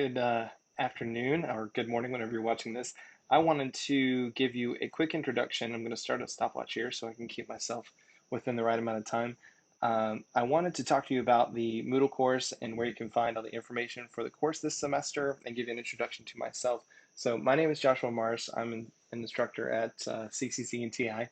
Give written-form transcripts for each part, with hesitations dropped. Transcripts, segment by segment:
Good afternoon or good morning, whenever you're watching this. I wanted to give you a quick introduction. I'm going to start a stopwatch here so I can keep myself within the right amount of time. I wanted to talk to you about the Moodle course and where you can find all the information for the course this semester and give you an introduction to myself. So my name is Joshua Mars. I'm an instructor at CCC&TI.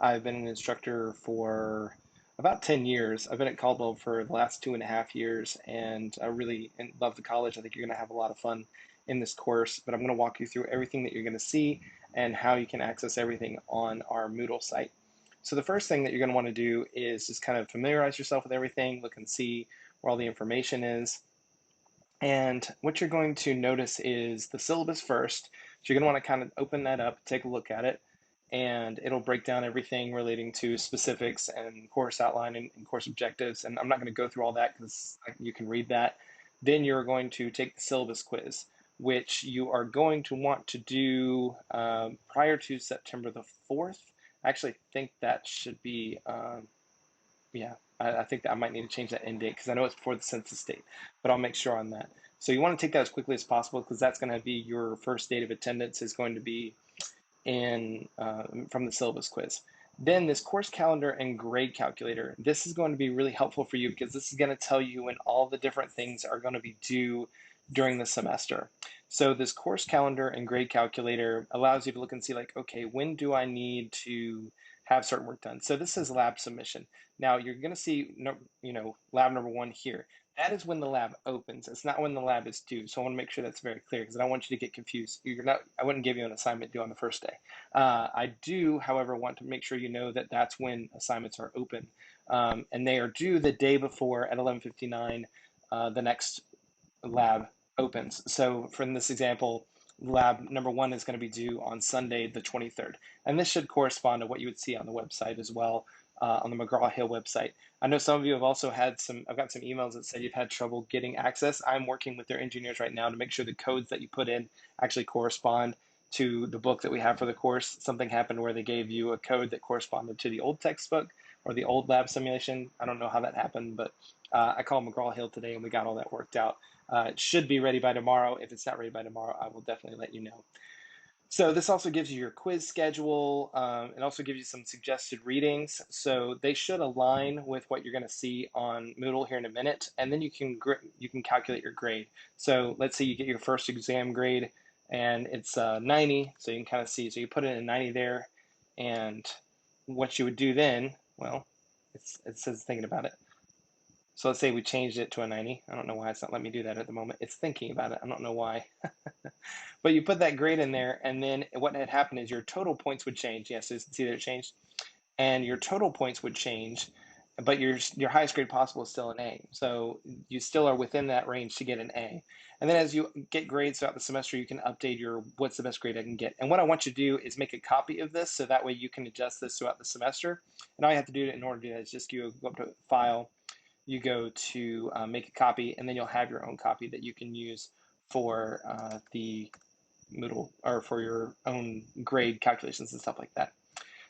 I've been an instructor for about 10 years. I've been at Caldwell for the last 2.5 years, and I really love the college. I think you're going to have a lot of fun in this course, but I'm going to walk you through everything that you're going to see and how you can access everything on our Moodle site. So the first thing that you're going to want to do is just kind of familiarize yourself with everything, look and see where all the information is. And what you're going to notice is the syllabus first. So you're going to want to kind of open that up, take a look at it, and it'll break down everything relating to specifics and course outline and course objectives. And I'm not going to go through all that because you can read that. Then you're going to take the syllabus quiz, which you are going to want to do prior to September the 4th. I actually think that should be, yeah, I think that I might need to change that end date because I know it's before the census date, but I'll make sure on that. So you want to take that as quickly as possible because that's going to be your first date of attendance is going to be in from the syllabus quiz. Then this course calendar and grade calculator. This is going to be really helpful for you because this is going to tell you when all the different things are going to be due during the semester. So this course calendar and grade calculator allows you to look and see like, okay, when do I need to have certain work done? So this is lab submission. Now you're going to see, lab number 1 here. That is when the lab opens. It's not when the lab is due. So I want to make sure that's very clear because I don't want you to get confused. I wouldn't give you an assignment due on the first day. I do, however, want to make sure you know that that's when assignments are open. And they are due the day before at 11:59, the next lab opens. So for this example, lab number 1 is going to be due on Sunday, the 23rd. And this should correspond to what you would see on the website as well, on the McGraw-Hill website. I know some of you have also had I've got some emails that say you've had trouble getting access. I'm working with their engineers right now to make sure the codes that you put in actually correspond to the book that we have for the course. Something happened where they gave you a code that corresponded to the old textbook or the old lab simulation. I don't know how that happened, but I called McGraw-Hill today and we got all that worked out. It should be ready by tomorrow. If it's not ready by tomorrow, I will definitely let you know. So this also gives you your quiz schedule. It also gives you some suggested readings. So they should align with what you're going to see on Moodle here in a minute, and then you can calculate your grade. So let's say you get your first exam grade, and it's 90. So you can kind of see. So you put in a 90 there, and what you would do then, well, it says thinking about it. So let's say we changed it to a 90. I don't know why it's not letting me do that at the moment. It's thinking about it. I don't know why. But you put that grade in there, and then what had happened is your total points would change. Yes, so see that it changed? And your total points would change, but your highest grade possible is still an A. So you still are within that range to get an A. And then as you get grades throughout the semester, you can update your what's the best grade I can get. And what I want you to do is make a copy of this so that way you can adjust this throughout the semester. And all you have to do in order to do that is just go up to File, you go to make a copy, and then you'll have your own copy that you can use for the Moodle or for your own grade calculations and stuff like that.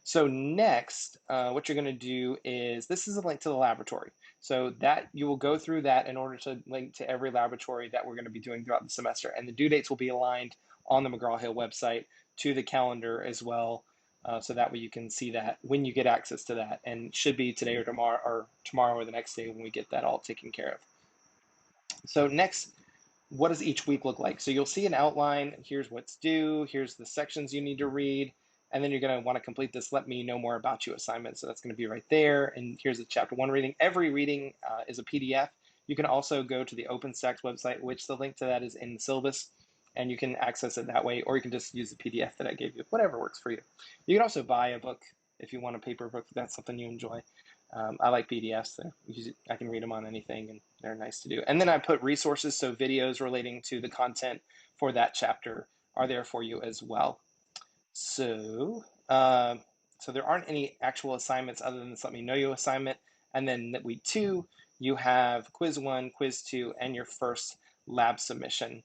So next, what you're going to do is, this is a link to the laboratory. So that you will go through that in order to link to every laboratory that we're going to be doing throughout the semester. And the due dates will be aligned on the McGraw-Hill website to the calendar as well. So that way you can see that when you get access to that, and it should be today or tomorrow or the next day when we get that all taken care of. So next, what does each week look like? So you'll see an outline. Here's what's due. Here's the sections you need to read. And then you're going to want to complete this Let Me Know More About You assignment. So that's going to be right there. And here's the chapter 1 reading. Every reading is a PDF. You can also go to the OpenStax website, which the link to that is in the syllabus. And you can access it that way, or you can just use the PDF that I gave you, whatever works for you. You can also buy a book if you want a paper book, if that's something you enjoy. I like PDFs. I can read them on anything, and they're nice to do. And then I put resources, so videos relating to the content for that chapter are there for you as well. So there aren't any actual assignments other than this Let Me Know You assignment. And then week 2, you have quiz 1, quiz 2, and your first lab submission,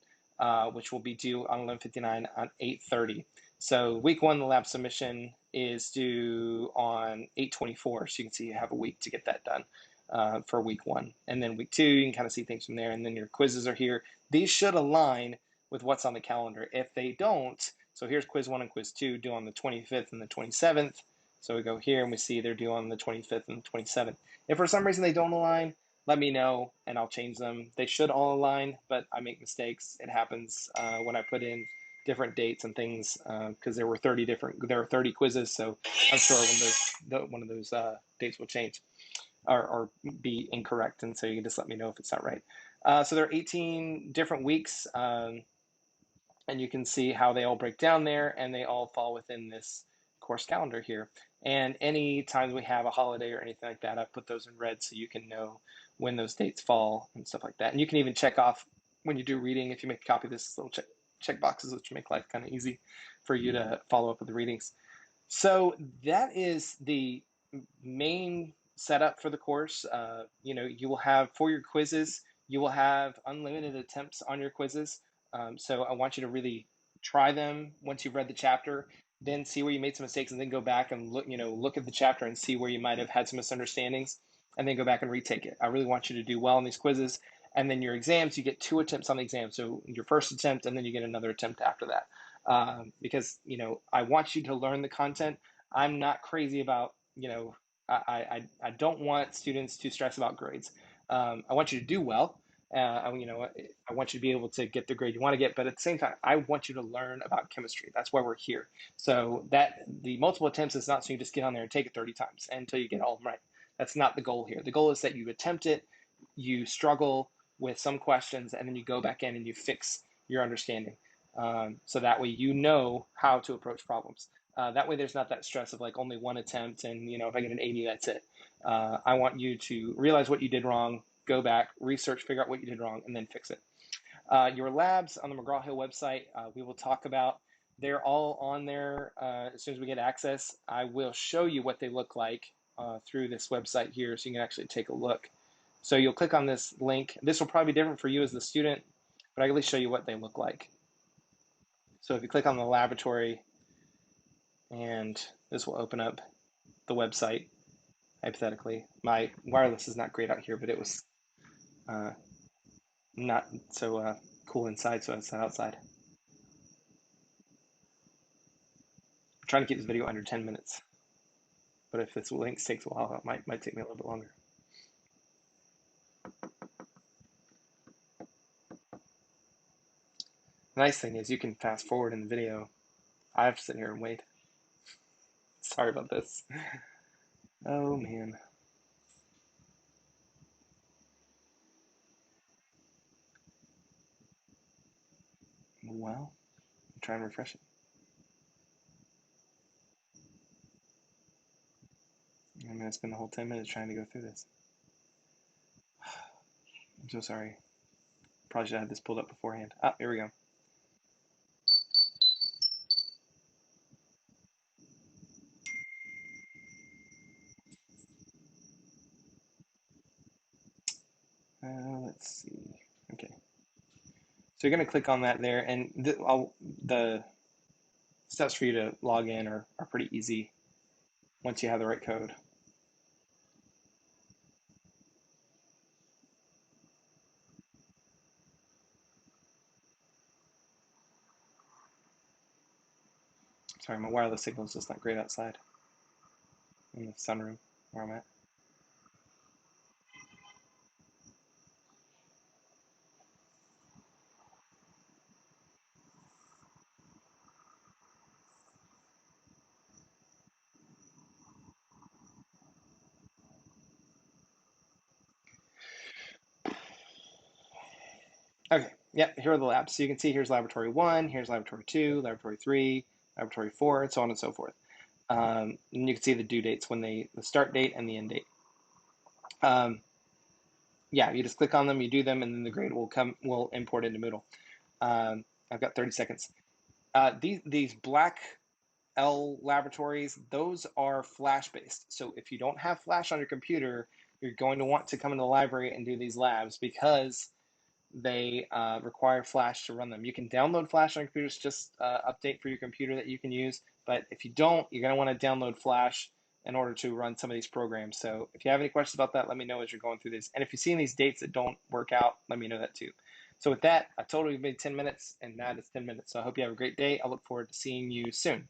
which will be due on 11:59 on 8:30. So week 1, the lab submission is due on 8:24. So you can see you have a week to get that done for week 1. And then week 2, you can kind of see things from there. And then your quizzes are here. these should align with what's on the calendar. If they don't, so here's quiz 1 and quiz 2 due on the 25th and the 27th. So we go here and we see they're due on the 25th and the 27th. If for some reason they don't align, let me know and I'll change them. They should all align, but I make mistakes. It happens when I put in different dates and things because there were 30 quizzes, so I'm sure one of those dates will change or be incorrect, and so you can just let me know if it's not right. So there are 18 different weeks, and you can see how they all break down there, and they all fall within this course calendar here. And any times we have a holiday or anything like that, I put those in red so you can know when those dates fall and stuff like that. And you can even check off when you do reading, if you make a copy of this, little check boxes, which make life kind of easy for you to follow up with the readings. So that is the main setup for the course. You will have, for your quizzes, you will have unlimited attempts on your quizzes. So I want you to really try them once you've read the chapter, then see where you made some mistakes, and then go back and look at the chapter and see where you might have had some misunderstandings, and then go back and retake it. I really want you to do well in these quizzes. And then your exams, you get 2 attempts on the exam. So your first attempt, and then you get another attempt after that. Because I want you to learn the content. I'm not crazy about I don't want students to stress about grades. I want you to do well. I want you to be able to get the grade you want to get, but at the same time, I want you to learn about chemistry. That's why we're here. So that the multiple attempts is not so you just get on there and take it 30 times until you get all of them right. That's not the goal here. The goal is that you attempt it, you struggle with some questions, and then you go back in and you fix your understanding. So that way you know how to approach problems. That way there's not that stress of like only one attempt and if I get an 80, that's it. I want you to realize what you did wrong, go back, research, figure out what you did wrong, and then fix it. Your labs on the McGraw-Hill website, we will talk about. They're all on there as soon as we get access. I will show you what they look like through this website here so you can actually take a look. So you'll click on this link. This will probably be different for you as the student, but I can at least show you what they look like. So if you click on the laboratory, and this will open up the website, hypothetically. My wireless is not great out here, but it was not so cool inside, so I sat outside. I'm trying to keep this video under 10 minutes, but if this link takes a while, it might take me a little bit longer. The nice thing is you can fast forward in the video. I have to sit here and wait. Sorry about this. Oh man. Well, I'm trying to refresh it. I'm gonna spend the whole 10 minutes trying to go through this. I'm so sorry. Probably should have had this pulled up beforehand. Ah, here we go. Let's see. Okay. So you're going to click on that there, and the steps for you to log in are pretty easy once you have the right code. Sorry, my wireless signal is just not great outside in the sunroom where I'm at. Okay, yep, here are the labs. So you can see here's laboratory 1, here's laboratory 2, laboratory 3, laboratory 4, and so on and so forth. And you can see the due dates, the start date and the end date. Yeah, you just click on them, you do them, and then the grade will import into Moodle. I've got 30 seconds. These black L laboratories, those are Flash based. So if you don't have Flash on your computer, you're going to want to come into the library and do these labs because they require Flash to run them. You can download Flash on your computer, just update for your computer that you can use. But if you don't, you're going to want to download Flash in order to run some of these programs. So if you have any questions about that, let me know as you're going through this. And if you see any of these dates that don't work out, let me know that too. So with that, I told you we made 10 minutes, and that is 10 minutes. So I hope you have a great day. I look forward to seeing you soon.